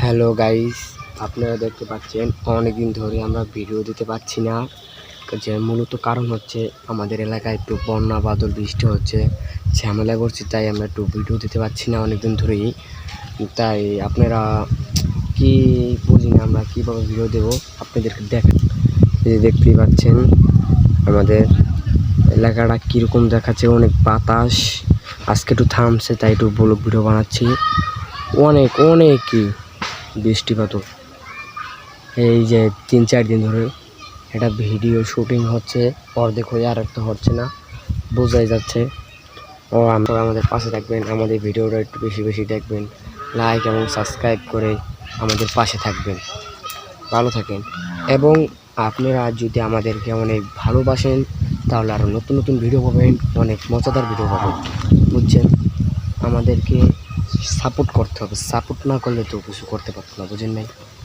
Hello guys, আপনারা দেখতে পাচ্ছেন অনেকদিন ধরে আমরা ভিডিও দিতে পারছি না। যে মূলত কারণ হচ্ছে আমাদের এলাকায় একটু বন্যা বাদল বৃষ্টি হচ্ছে, ঝামেলা করছি, তাই আমরা একটু ভিডিও দিতে পারছি না অনেকদিন ধরেই। তাই আপনারা কি বুঝি না আমরা কীভাবে ভিডিও দেবো, আপনাদেরকে দেখেন। এই দেখতেই পাচ্ছেন আমাদের এলাকাটা কীরকম দেখাচ্ছে, অনেক বাতাস, আজকে একটু থামছে তাই একটু ব্লগ ভিডিও বানাচ্ছি। অনেকই বৃষ্টিপাত এই যে 3-4 দিন ধরে এটা ভিডিও শুটিং হচ্ছে, অর্ধেক হয়ে আর একটা হচ্ছে না, বোঝাই যাচ্ছে। আপনারা আমাদের পাশে থাকবেন, আমাদের ভিডিওটা একটু বেশি বেশি দেখবেন, লাইক এবং সাবস্ক্রাইব করে আমাদের পাশে থাকবেন। ভালো থাকেন, এবং আপনারা যদি আমাদেরকে অনেক ভালোবাসেন তাহলে আরও নতুন নতুন ভিডিও পাবেন, অনেক মজাদার ভিডিও পাবেন, বুঝছেন? আমাদেরকে সাপোর্ট করতে হবে, সাপোর্ট না করলে তো কিছু করতে পারতো না, বুঝেন নাই?